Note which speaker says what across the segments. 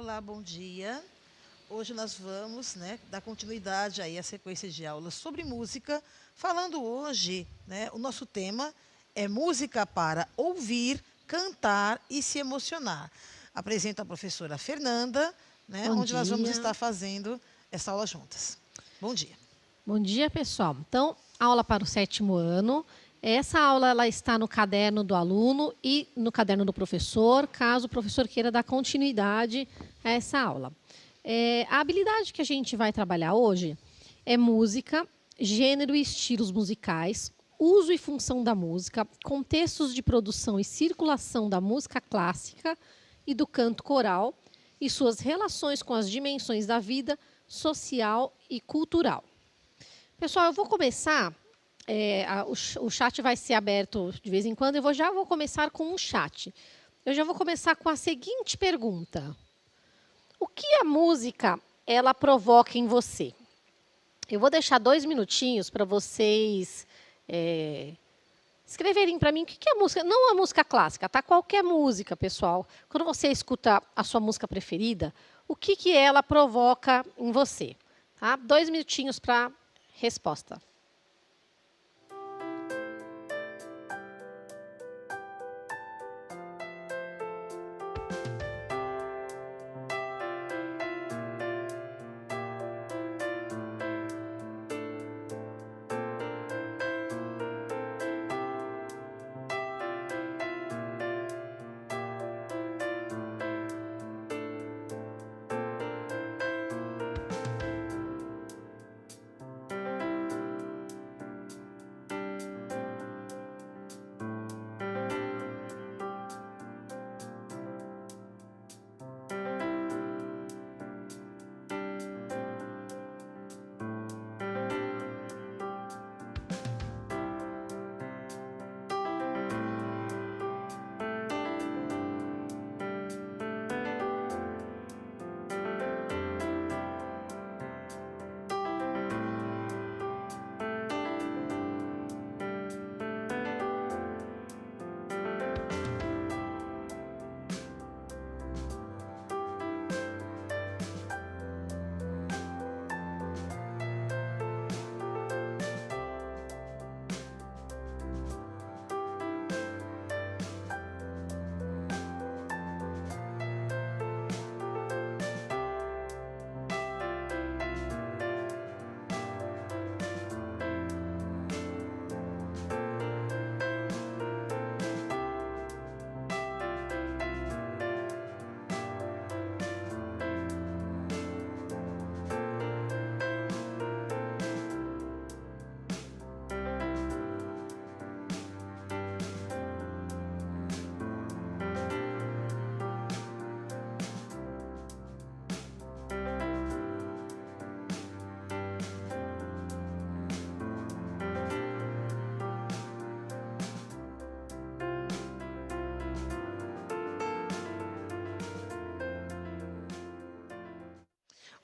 Speaker 1: Olá, bom dia. Hoje nós vamos, dar continuidade aí à sequência de aulas sobre música, falando hoje, o nosso tema é música para ouvir, cantar e se emocionar. Apresento a professora Fernanda,
Speaker 2: Bom
Speaker 1: onde nós vamos
Speaker 2: dia.
Speaker 1: estar fazendo essa aula juntas. Bom dia.
Speaker 2: Bom dia, pessoal. Então, aula para o 7º ano. Essa aula ela está no caderno do aluno e no caderno do professor, caso o professor queira dar continuidade a essa aula. A habilidade que a gente vai trabalhar hoje é música, gênero e estilos musicais, uso e função da música, contextos de produção e circulação da música clássica e do canto coral e suas relações com as dimensões da vida social e cultural. Pessoal, eu vou começar, o chat vai ser aberto de vez em quando, já vou começar com um chat. Eu já vou começar com a seguinte pergunta. O que a música, ela provoca em você? Eu vou deixar 2 minutinhos para vocês escreverem para mim o que é música. Não a música clássica, tá? Qualquer música, pessoal. Quando você escuta a sua música preferida, o que ela provoca em você? Tá? 2 minutinhos para resposta.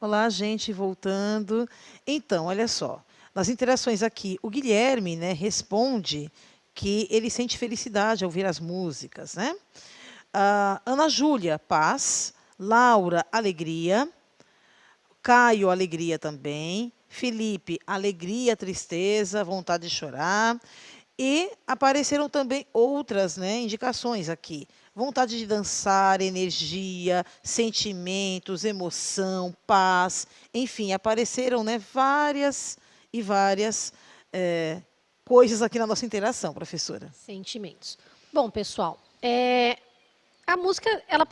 Speaker 1: Olá, gente, voltando. Então, olha só, nas interações aqui, o Guilherme, responde que ele sente felicidade ao ouvir as músicas, Ana Júlia, paz. Laura, alegria. Caio, alegria também. Felipe, alegria, tristeza, vontade de chorar. E apareceram também outras, indicações aqui. Vontade de dançar, energia, sentimentos, emoção, paz. Enfim, apareceram várias e várias coisas aqui na nossa interação, professora.
Speaker 2: Sentimentos. Bom, pessoal, a música ela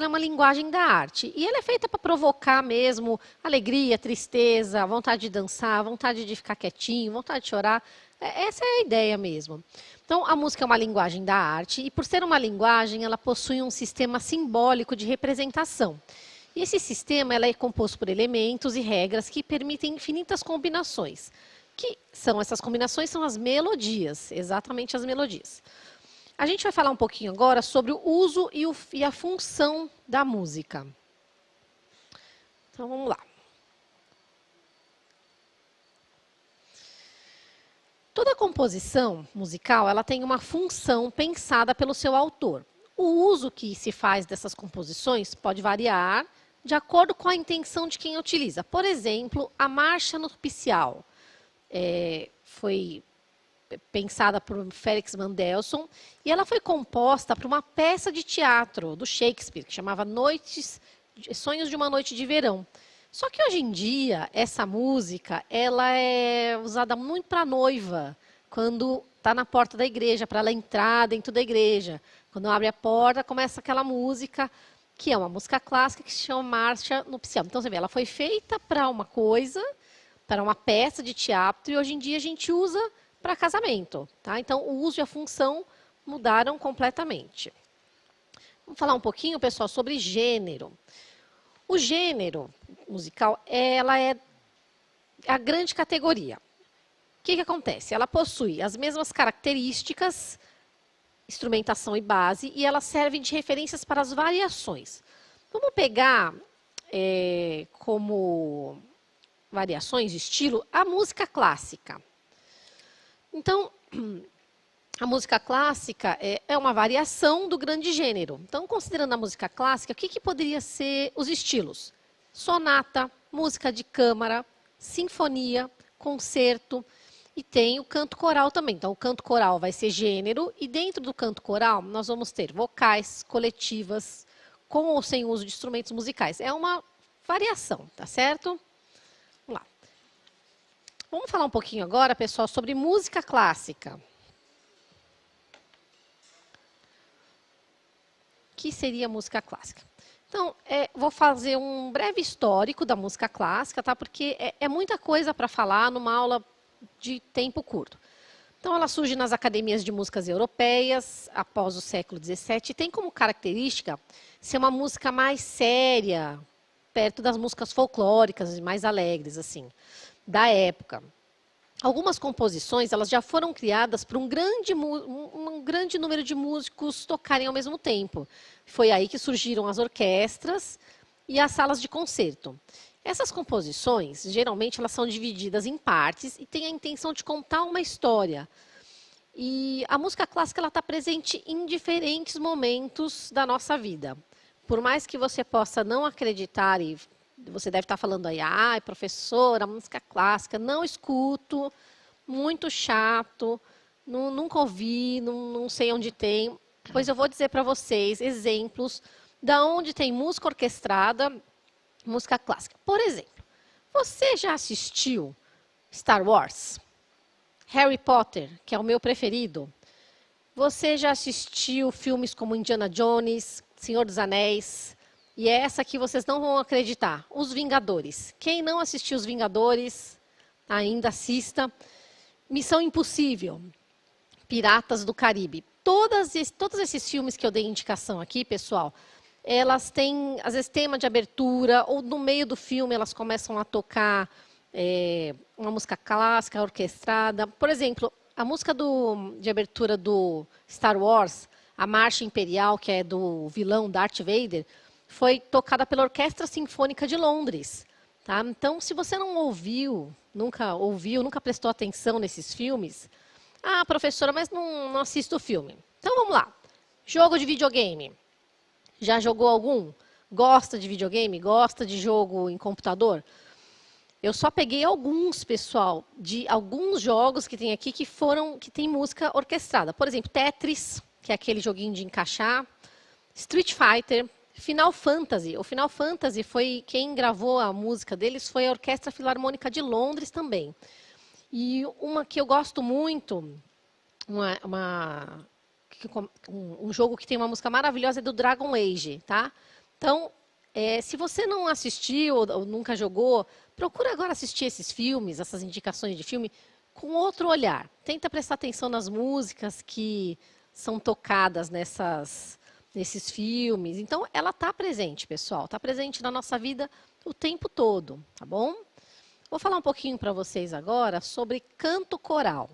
Speaker 2: é uma linguagem da arte. E ela é feita para provocar mesmo alegria, tristeza, vontade de dançar, vontade de ficar quietinho, vontade de chorar. Essa é a ideia mesmo. Então, a música é uma linguagem da arte e, por ser uma linguagem, ela possui um sistema simbólico de representação. E esse sistema ela é composto por elementos e regras que permitem infinitas combinações. Essas combinações são as melodias, exatamente as melodias. A gente vai falar um pouquinho agora sobre o uso e a função da música. Então, vamos lá. Toda composição musical ela tem uma função pensada pelo seu autor. O uso que se faz dessas composições pode variar de acordo com a intenção de quem utiliza. Por exemplo, a marcha nupcial foi pensada por Felix Mendelssohn e ela foi composta para uma peça de teatro do Shakespeare, que chamava Sonhos de uma Noite de Verão. Só que hoje em dia, essa música ela é usada muito para a noiva, quando está na porta da igreja, para ela entrar dentro da igreja. Quando abre a porta, começa aquela música, que é uma música clássica, que se chama Marcha Nupcial. Então, você vê, ela foi feita para uma coisa, para uma peça de teatro, e hoje em dia a gente usa para casamento. Tá? Então, o uso e a função mudaram completamente. Vamos falar um pouquinho, pessoal, sobre gênero. O gênero musical, ela é a grande categoria. O que acontece? Ela possui as mesmas características, instrumentação e base, e elas servem de referências para as variações. Vamos pegar como variações de estilo a música clássica. Então, a música clássica é uma variação do grande gênero. Então, considerando a música clássica, o que poderia ser os estilos? Sonata, música de câmara, sinfonia, concerto. E tem o canto coral também. Então, o canto coral vai ser gênero, e dentro do canto coral nós vamos ter vocais, coletivas, com ou sem uso de instrumentos musicais. É uma variação, tá certo? Vamos lá. Vamos falar um pouquinho agora, pessoal, sobre música clássica. O que seria música clássica? Então, vou fazer um breve histórico da música clássica, tá? Porque é muita coisa para falar numa aula de tempo curto. Então, ela surge nas academias de músicas europeias, após o século XVII, e tem como característica ser uma música mais séria, perto das músicas folclóricas, mais alegres, assim, da época. Algumas composições elas já foram criadas para um grande número de músicos tocarem ao mesmo tempo. Foi aí que surgiram as orquestras e as salas de concerto. Essas composições, geralmente, elas são divididas em partes e têm a intenção de contar uma história. E a música clássica está presente em diferentes momentos da nossa vida. Por mais que você possa não acreditar, e você deve estar falando aí, professora, música clássica, não escuto, muito chato, nunca ouvi, não sei onde tem. Pois eu vou dizer para vocês exemplos da onde tem música orquestrada, música clássica. Por exemplo, você já assistiu Star Wars? Harry Potter, que é o meu preferido. Você já assistiu filmes como Indiana Jones, Senhor dos Anéis? E é essa que vocês não vão acreditar, Os Vingadores. Quem não assistiu Os Vingadores, ainda assista. Missão Impossível, Piratas do Caribe. Todos esses filmes que eu dei indicação aqui, pessoal, elas têm, às vezes, tema de abertura, ou no meio do filme elas começam a tocar uma música clássica, orquestrada. Por exemplo, a música de abertura do Star Wars, a Marcha Imperial, que é do vilão Darth Vader, foi tocada pela Orquestra Sinfônica de Londres. Tá? Então, se você não ouviu, nunca prestou atenção nesses filmes, professora, mas não assisto o filme. Então, vamos lá. Jogo de videogame. Já jogou algum? Gosta de videogame? Gosta de jogo em computador? Eu só peguei alguns, pessoal, de alguns jogos que tem aqui que tem música orquestrada. Por exemplo, Tetris, que é aquele joguinho de encaixar. Street Fighter. Final Fantasy. O Final Fantasy foi quem gravou a música deles foi a Orquestra Filarmônica de Londres também. E uma que eu gosto muito, um jogo que tem uma música maravilhosa é do Dragon Age, tá? Então, se você não assistiu ou nunca jogou, procura agora assistir esses filmes, essas indicações de filme, com outro olhar. Tenta prestar atenção nas músicas que são tocadas nesses filmes. Então, ela está presente, pessoal. Está presente na nossa vida o tempo todo, tá bom? Vou falar um pouquinho para vocês agora sobre canto coral.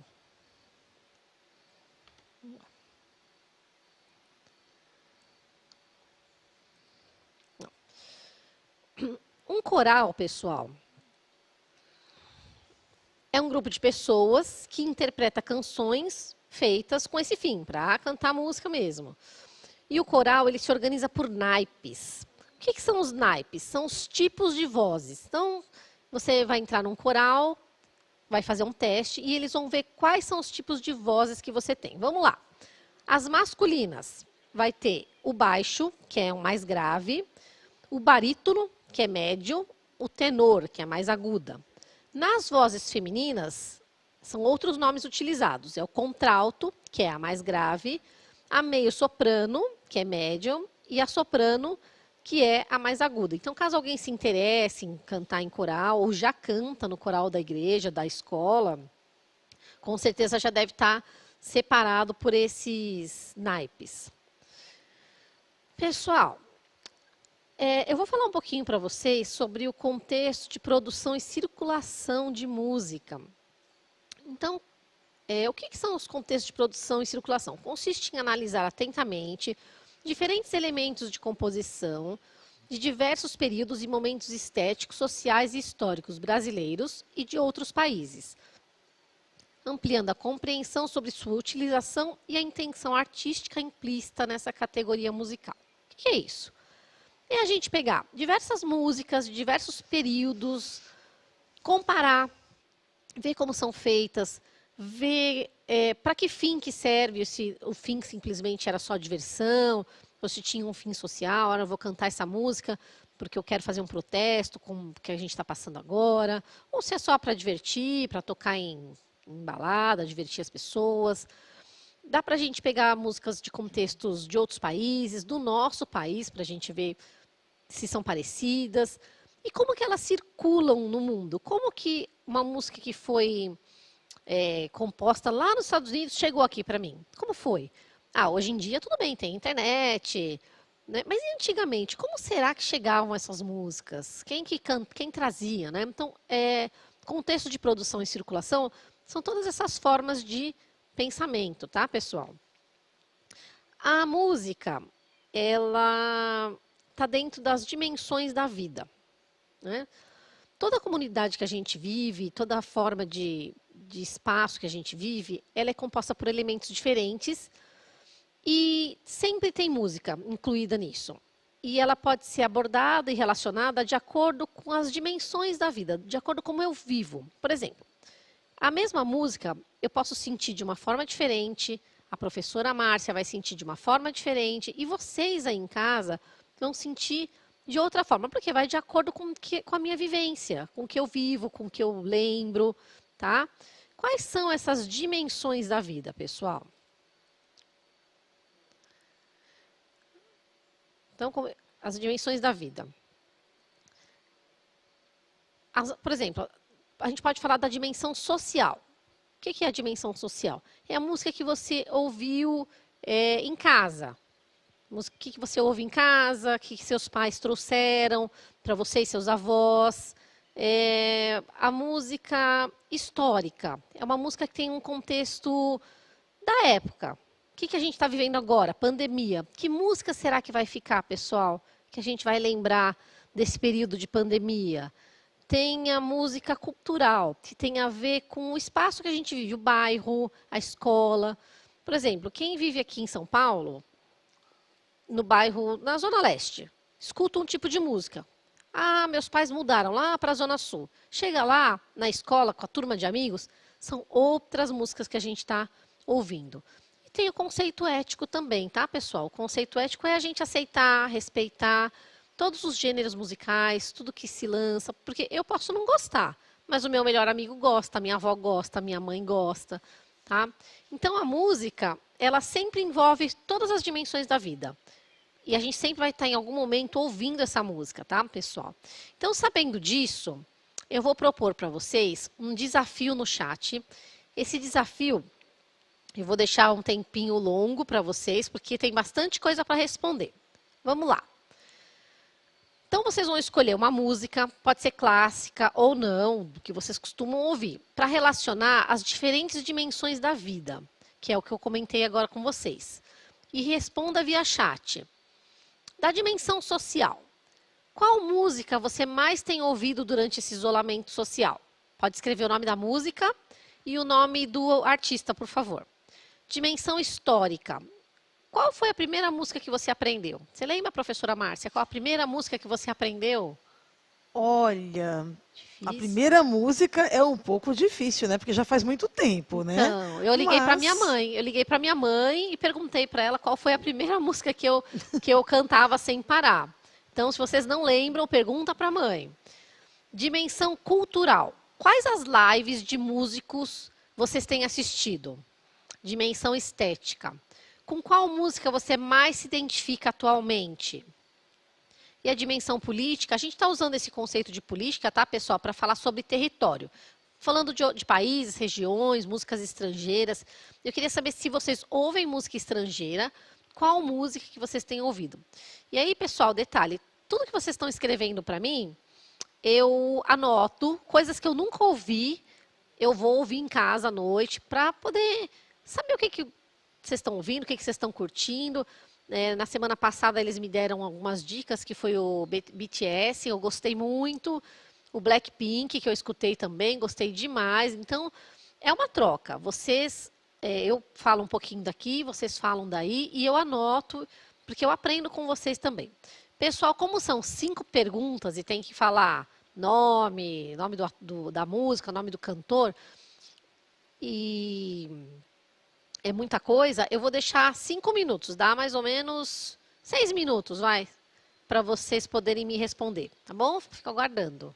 Speaker 2: Um coral, pessoal, é um grupo de pessoas que interpreta canções feitas com esse fim, para cantar música mesmo. E o coral, ele se organiza por naipes. O que são os naipes? São os tipos de vozes. Então, você vai entrar num coral, vai fazer um teste e eles vão ver quais são os tipos de vozes que você tem. Vamos lá. As masculinas vai ter o baixo, que é o mais grave, o barítono, que é médio, o tenor, que é mais aguda. Nas vozes femininas, são outros nomes utilizados. É o contralto, que é a mais grave, a meio-soprano, que é médio, e a soprano, que é a mais aguda. Então, caso alguém se interesse em cantar em coral, ou já canta no coral da igreja, da escola, com certeza já deve estar separado por esses naipes. Pessoal, eu vou falar um pouquinho para vocês sobre o contexto de produção e circulação de música. Então, o que são os contextos de produção e circulação? Consiste em analisar atentamente diferentes elementos de composição de diversos períodos e momentos estéticos, sociais e históricos brasileiros e de outros países, ampliando a compreensão sobre sua utilização e a intenção artística implícita nessa categoria musical. O que é isso? É a gente pegar diversas músicas de diversos períodos, comparar, ver como são feitas, ver para que fim que serve, se o fim simplesmente era só diversão, ou se tinha um fim social, eu vou cantar essa música porque eu quero fazer um protesto com o que a gente está passando agora, ou se é só para divertir, para tocar em balada, divertir as pessoas. Dá para a gente pegar músicas de contextos de outros países, do nosso país, para a gente ver se são parecidas. E como que elas circulam no mundo? Como que uma música que foi composta lá nos Estados Unidos chegou aqui para mim? Como foi? Hoje em dia tudo bem, tem internet, né? Mas e antigamente, como será que chegavam essas músicas? Quem trazia, né? Então, contexto de produção e circulação são todas essas formas de pensamento, tá, pessoal? A música, ela está dentro das dimensões da vida, né? Toda a comunidade que a gente vive, toda a forma de espaço que a gente vive, ela é composta por elementos diferentes e sempre tem música incluída nisso. E ela pode ser abordada e relacionada de acordo com as dimensões da vida, de acordo com como eu vivo. Por exemplo, a mesma música eu posso sentir de uma forma diferente, a professora Márcia vai sentir de uma forma diferente e vocês aí em casa vão sentir de outra forma, porque vai de acordo com a minha vivência, com o que eu vivo, com o que eu lembro, tá? Quais são essas dimensões da vida, pessoal? Então, as dimensões da vida. Por exemplo, a gente pode falar da dimensão social. O que é a dimensão social? É a música que você ouviu em casa. O que você ouve em casa, o que seus pais trouxeram para você e seus avós. A música histórica. É uma música que tem um contexto da época. O que a gente está vivendo agora? Pandemia. Que música será que vai ficar, pessoal? Que a gente vai lembrar desse período de pandemia? Tem a música cultural, que tem a ver com o espaço que a gente vive, o bairro, a escola. Por exemplo, quem vive aqui em São Paulo, no bairro, na Zona Leste, escuta um tipo de música. Meus pais mudaram lá para a Zona Sul. Chega lá, na escola, com a turma de amigos, são outras músicas que a gente está ouvindo. E tem o conceito ético também, tá, pessoal? O conceito ético é a gente aceitar, respeitar todos os gêneros musicais, tudo que se lança, porque eu posso não gostar, mas o meu melhor amigo gosta, a minha avó gosta, a minha mãe gosta, tá? Então, a música, ela sempre envolve todas as dimensões da vida. E a gente sempre vai estar em algum momento ouvindo essa música, tá, pessoal? Então, sabendo disso, eu vou propor para vocês um desafio no chat. Esse desafio, eu vou deixar um tempinho longo para vocês, porque tem bastante coisa para responder. Vamos lá. Então, vocês vão escolher uma música, pode ser clássica ou não, do que vocês costumam ouvir, para relacionar as diferentes dimensões da vida, que é o que eu comentei agora com vocês. E responda via chat. Da dimensão social, qual música você mais tem ouvido durante esse isolamento social? Pode escrever o nome da música e o nome do artista, por favor. Dimensão histórica. Qual foi a primeira música que você aprendeu? Você lembra, professora Márcia, qual a primeira música que você aprendeu?
Speaker 1: Olha, a
Speaker 2: Difícil.
Speaker 1: primeira música é um pouco difícil, né? Porque já faz muito tempo, né?
Speaker 2: Então, eu liguei para minha
Speaker 1: Mas
Speaker 2: mãe. Eu liguei para minha mãe e perguntei para ela qual foi a primeira música que eu cantava sem parar. Então, se vocês não lembram, pergunta para a mãe. Dimensão cultural. Quais as lives de músicos vocês têm assistido? Dimensão estética. Com qual música você mais se identifica atualmente? E a dimensão política, a gente está usando esse conceito de política, tá, pessoal, para falar sobre território. Falando de países, regiões, músicas estrangeiras. Eu queria saber se vocês ouvem música estrangeira, qual música que vocês têm ouvido. E aí, pessoal, detalhe, tudo que vocês estão escrevendo para mim, eu anoto, coisas que eu nunca ouvi, eu vou ouvir em casa à noite, para poder saber o que vocês estão ouvindo, o que vocês estão curtindo. Na semana passada eles me deram algumas dicas, que foi o BTS, eu gostei muito. O Blackpink, que eu escutei também, gostei demais. Então, é uma troca. Eu falo um pouquinho daqui, vocês falam daí, e eu anoto, porque eu aprendo com vocês também. Pessoal, como são 5 perguntas e tem que falar nome da música, nome do cantor, e é muita coisa, eu vou deixar 5 minutos, dá mais ou menos 6 minutos, vai, para vocês poderem me responder, tá bom? Fico aguardando.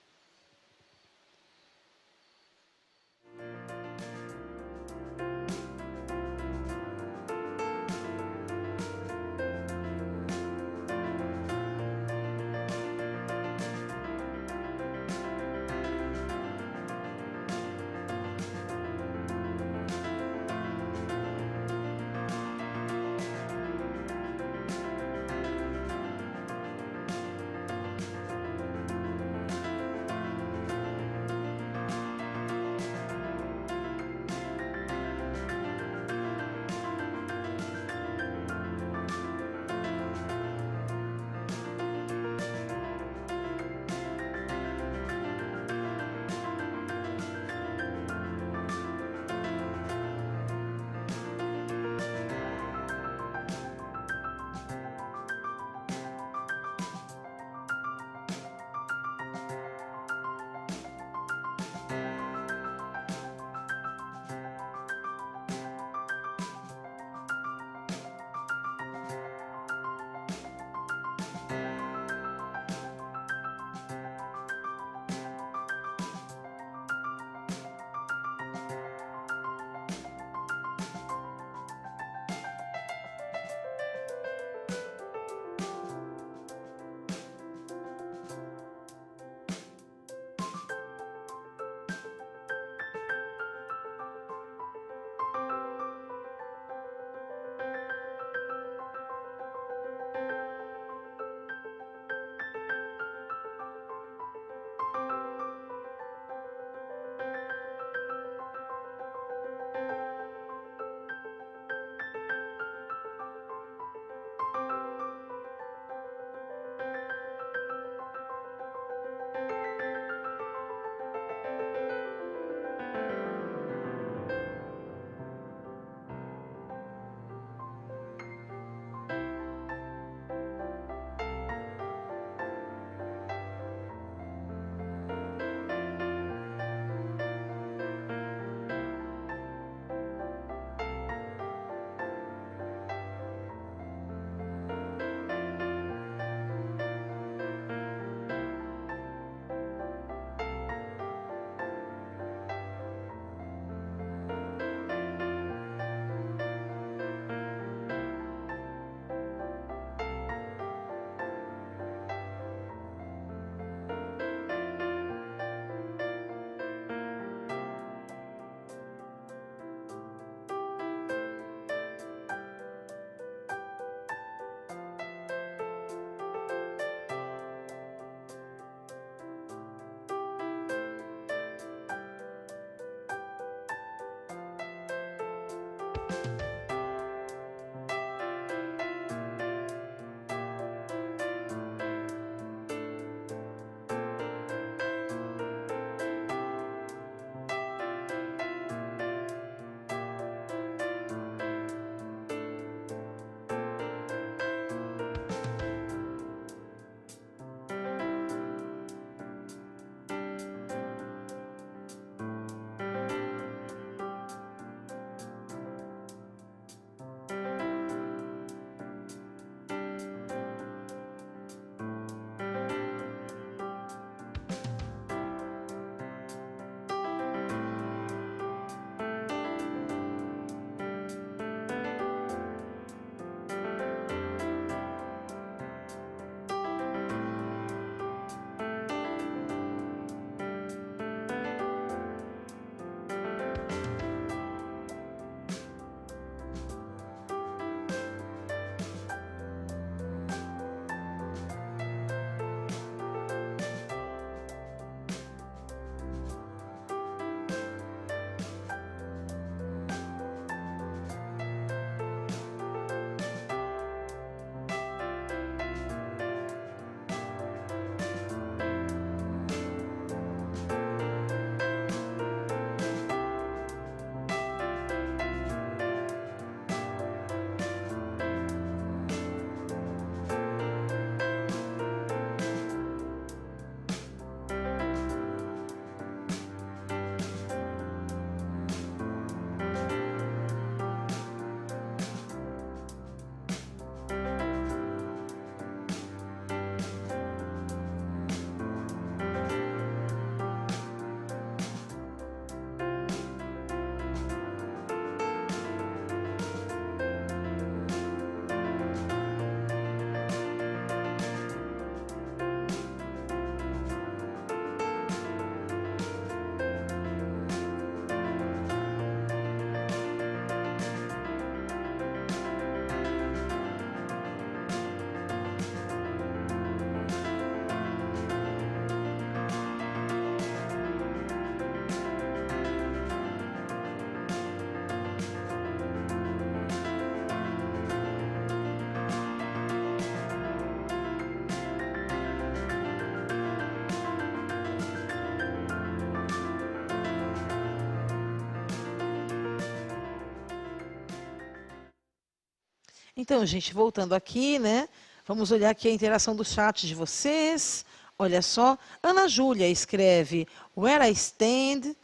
Speaker 1: Então, gente, voltando aqui, né? Vamos olhar aqui a interação do chat de vocês. Olha só, Ana Júlia escreve Where I Stand,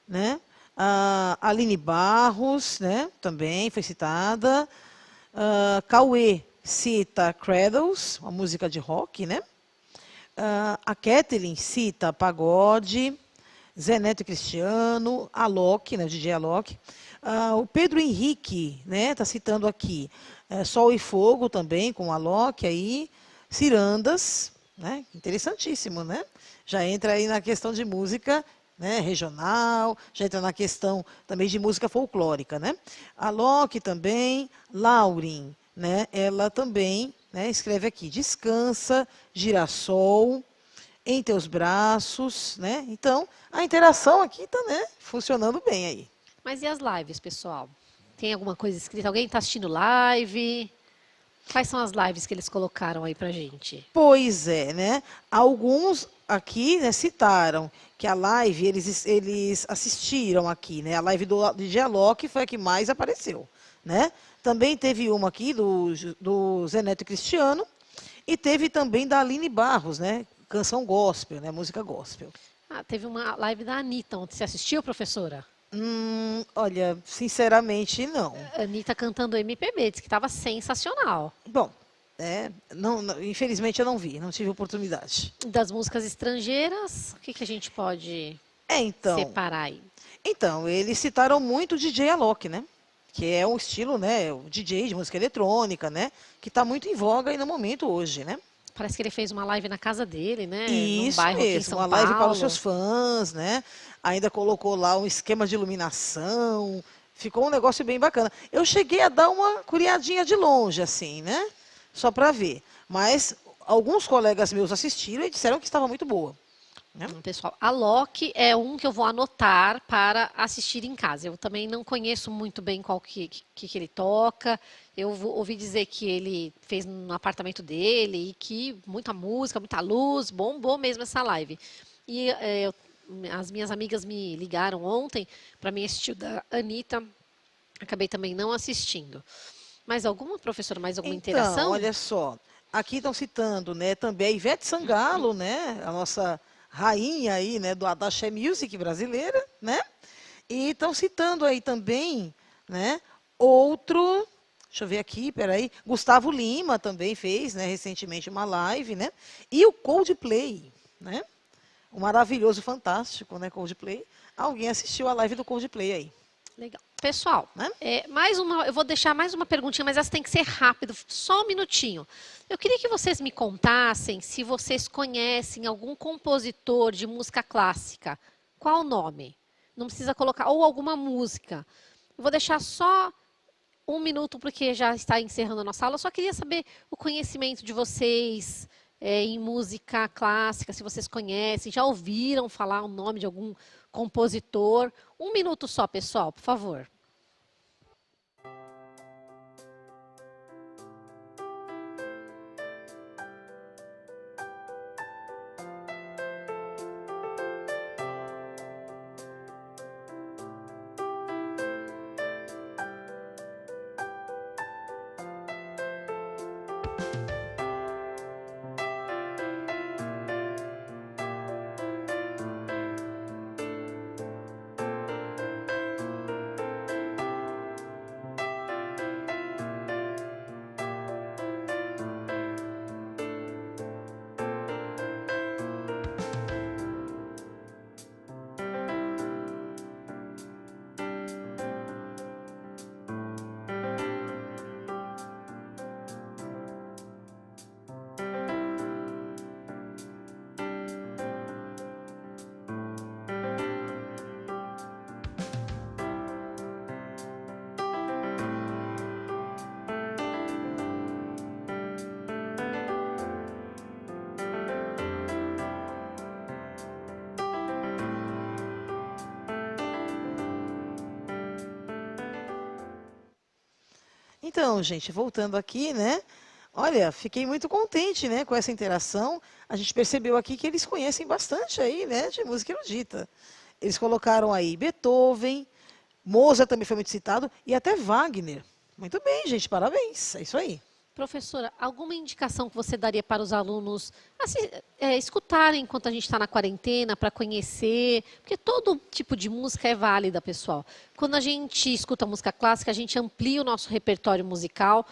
Speaker 1: né? A Aline Barros, né? Também foi citada. Cauê cita Cradles, uma música de rock, né? A Kathleen cita Pagode, Zé Neto e Cristiano, Alok, né? O DJ Alok. O Pedro Henrique, né? Está citando aqui Sol e Fogo também, com Alok aí. Cirandas, né? Interessantíssimo, né? Já entra aí na questão de música, né, regional, já entra na questão também de música folclórica, né? A Loki também, Laurin, né? Ela também, né, escreve aqui, descansa, girassol, em teus braços, né? Então, a interação aqui está, né, funcionando bem aí.
Speaker 2: Mas e as lives, pessoal? Tem alguma coisa escrita? Alguém está assistindo live? Quais são as lives que eles colocaram aí pra gente?
Speaker 1: Pois é, né? Alguns aqui, né, citaram que a live eles assistiram aqui, né? A live do DJ Alok foi a que mais apareceu, né? Também teve uma aqui do Zé Neto e Cristiano e teve também da Aline Barros, né? Canção gospel, né? Música gospel.
Speaker 2: Teve uma live da Anitta ontem. Você assistiu, professora?
Speaker 1: Olha, sinceramente, não.
Speaker 2: A Anitta cantando MPB, disse que estava sensacional.
Speaker 1: Bom, infelizmente eu não vi, não tive oportunidade.
Speaker 2: Das músicas estrangeiras, o que a gente pode separar aí?
Speaker 1: Então, eles citaram muito o DJ Alok, né? Que é um estilo, né? O DJ de música eletrônica, né? Que está muito em voga aí no momento hoje, né?
Speaker 2: Parece que ele fez uma live na casa dele, né?
Speaker 1: Isso
Speaker 2: num bairro
Speaker 1: mesmo,
Speaker 2: aqui em São
Speaker 1: uma live
Speaker 2: Paulo.
Speaker 1: para os seus fãs, né? Ainda colocou lá um esquema de iluminação. Ficou um negócio bem bacana. Eu cheguei a dar uma curiadinha de longe, assim, né? Só para ver. Mas alguns colegas meus assistiram e disseram que estava muito boa. Né?
Speaker 2: Pessoal, a Loki é um que eu vou anotar para assistir em casa. Eu também não conheço muito bem qual que ele toca. Eu ouvi dizer que ele fez no apartamento dele e que muita música, muita luz, bombou mesmo essa live. E as minhas amigas me ligaram ontem para mim assistir o da Anitta. Acabei também não assistindo. Mais alguma, professora? Mais alguma interação?
Speaker 1: Olha só. Aqui estão citando, né, também a Ivete Sangalo, né, a nossa rainha aí, né, da Axé Music brasileira, né? E estão citando aí também, né, outro, deixa eu ver aqui, peraí, Gustavo Lima também fez, né, recentemente uma live, né? E o Coldplay, né? O maravilhoso, fantástico, né, Coldplay. Alguém assistiu a live do Coldplay aí?
Speaker 2: Legal. Pessoal, né? Eu vou deixar mais uma perguntinha, mas essa tem que ser rápido, só um minutinho. Eu queria que vocês me contassem se vocês conhecem algum compositor de música clássica. Qual o nome? Não precisa colocar, ou alguma música. Eu vou deixar só um minuto, porque já está encerrando a nossa aula. Eu só queria saber o conhecimento de vocês em música clássica, se vocês conhecem, já ouviram falar o nome de algum compositor. Um minuto só, pessoal, por favor.
Speaker 1: Então, gente, voltando aqui, né? Olha, fiquei muito contente, né, com essa interação. A gente percebeu aqui que eles conhecem bastante aí, né, de música erudita. Eles colocaram aí Beethoven, Mozart também foi muito citado, e até Wagner, Muito bem, gente, parabéns. É isso aí.
Speaker 2: Professora, alguma indicação que você daria para os alunos escutarem enquanto a gente está na quarentena, para conhecer? Porque todo tipo de música é válida, pessoal. Quando a gente escuta música clássica, a gente amplia o nosso repertório musical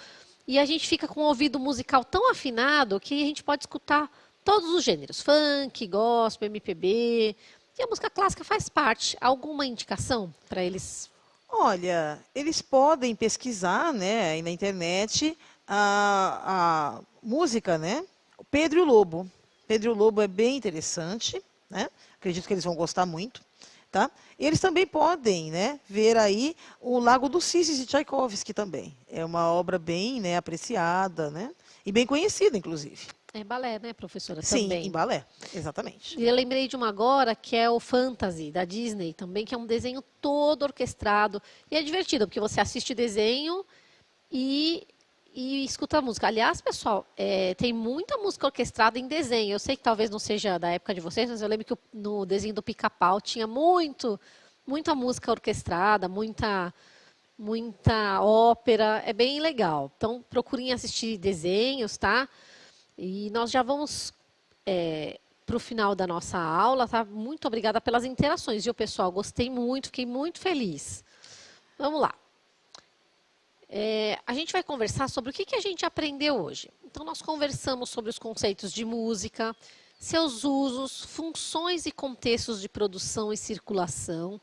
Speaker 2: e a gente fica com o ouvido musical tão afinado que a gente pode escutar todos os gêneros, funk, gospel, MPB. E a música clássica faz parte. Alguma indicação para eles?
Speaker 1: Olha, eles podem pesquisar, né, aí na internet a música, né? O Pedro e o Lobo. Pedro e o Lobo é bem interessante, né? Acredito que eles vão gostar muito, tá? E eles também podem, né, ver aí o Lago dos Cisnes de Tchaikovsky também. É uma obra bem, né, apreciada, né? E bem conhecida, inclusive.
Speaker 2: É balé, né, professora?
Speaker 1: Sim, em
Speaker 2: Também.
Speaker 1: balé, exatamente.
Speaker 2: E eu lembrei de uma agora que é o Fantasy, da Disney também, que é um desenho todo orquestrado. E é divertido, porque você assiste o desenho e, e escuta a música. Aliás, pessoal, tem muita música orquestrada em desenho. Eu sei que talvez não seja da época de vocês, mas eu lembro que no desenho do Pica-Pau tinha muita música orquestrada, muita ópera. É bem legal. Então, procurem assistir desenhos, tá? E nós já vamos para o final da nossa aula, tá? Muito obrigada pelas interações, viu, pessoal? Gostei muito, fiquei muito feliz. Vamos lá. A gente vai conversar sobre o que a gente aprendeu hoje. Então, nós conversamos sobre os conceitos de música, seus usos, funções e contextos de produção e circulação,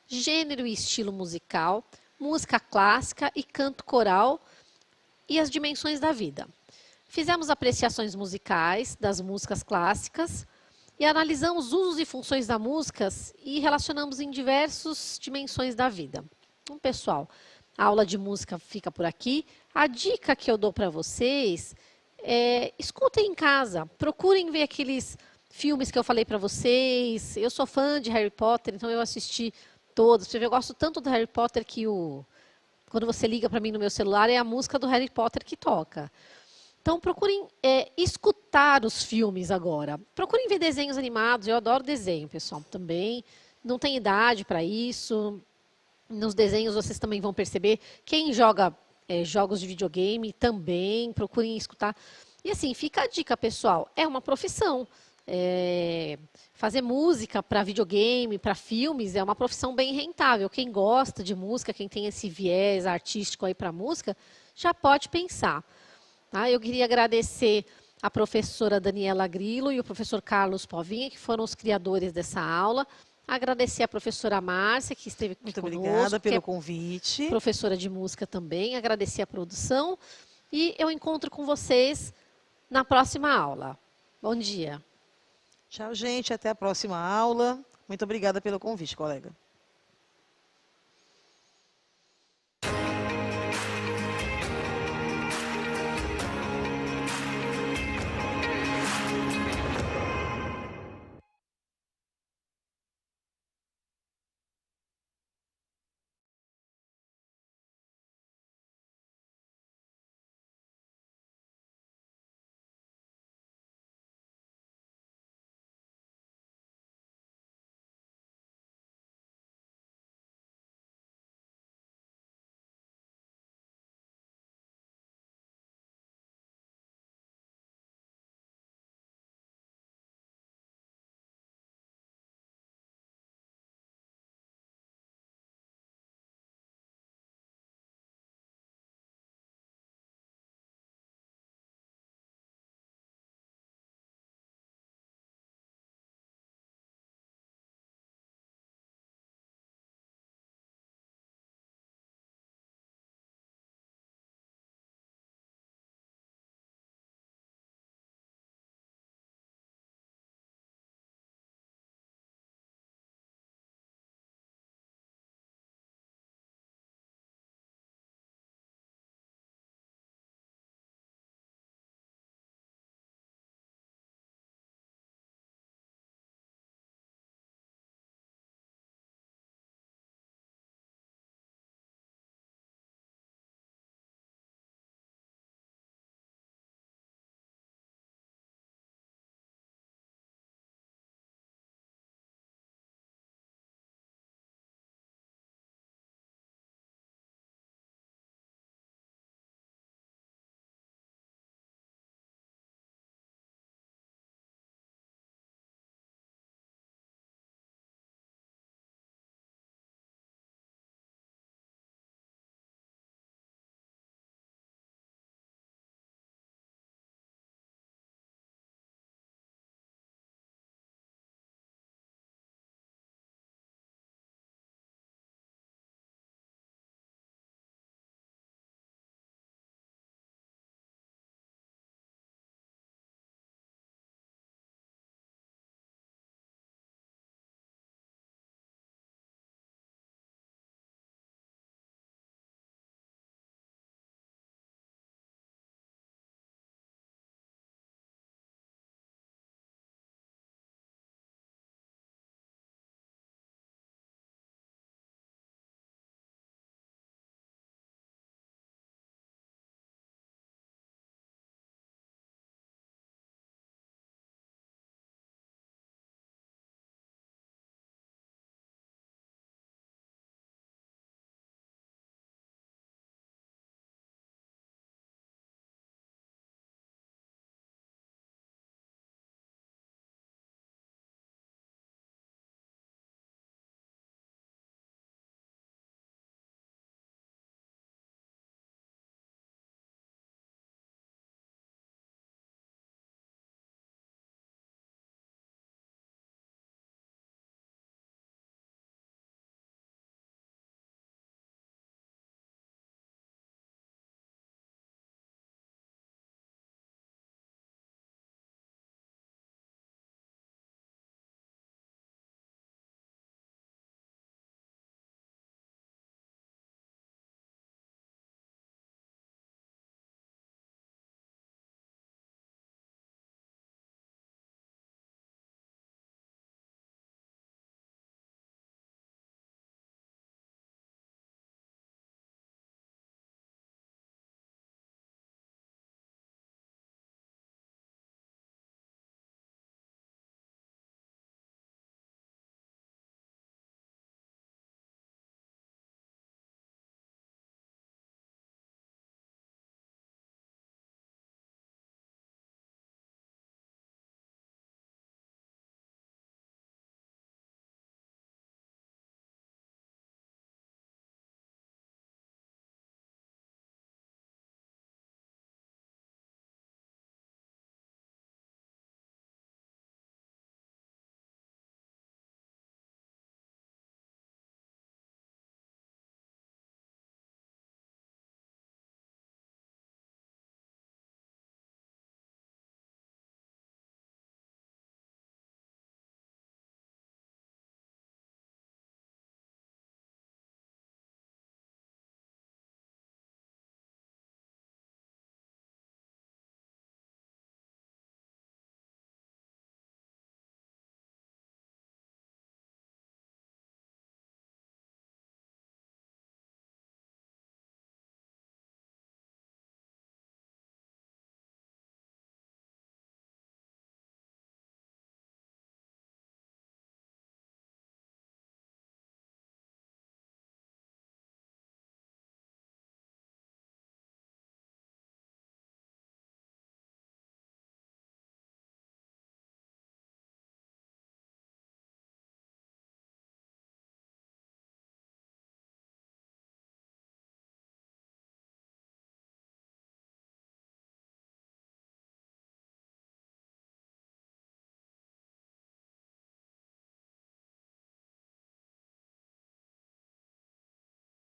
Speaker 2: gênero e estilo musical, música clássica e canto coral e as dimensões da vida. Fizemos apreciações musicais das músicas clássicas e analisamos usos e funções das músicas e relacionamos em diversas dimensões da vida. Então, pessoal, a aula de música fica por aqui. A dica que eu dou para vocês é escutem em casa, procurem ver aqueles filmes que eu falei para vocês. Eu sou fã de Harry Potter, então eu assisti todos. Eu gosto tanto do Harry Potter que quando você liga para mim no meu celular é a música do Harry Potter que toca. Então, procurem escutar os filmes agora. Procurem ver desenhos animados. Eu adoro desenho, pessoal, também. Não tem idade para isso. Nos desenhos vocês também vão perceber. Quem joga jogos de videogame também, procurem escutar. E assim, fica a dica, pessoal. É uma profissão. Fazer música para videogame, para filmes, é uma profissão bem rentável. Quem gosta de música, quem tem esse viés artístico aí para música, já pode pensar. Tá? Eu queria agradecer a professora Daniela Grillo e o professor Carlos Povinha, que foram os criadores dessa aula. Agradecer a professora Márcia, que esteve aqui
Speaker 1: Muito
Speaker 2: conosco.
Speaker 1: obrigada pelo convite.
Speaker 2: Professora de música também. Agradecer a produção. E eu encontro com vocês na próxima aula. Bom dia.
Speaker 1: Tchau, gente. Até a próxima aula. Muito obrigada pelo convite, colega.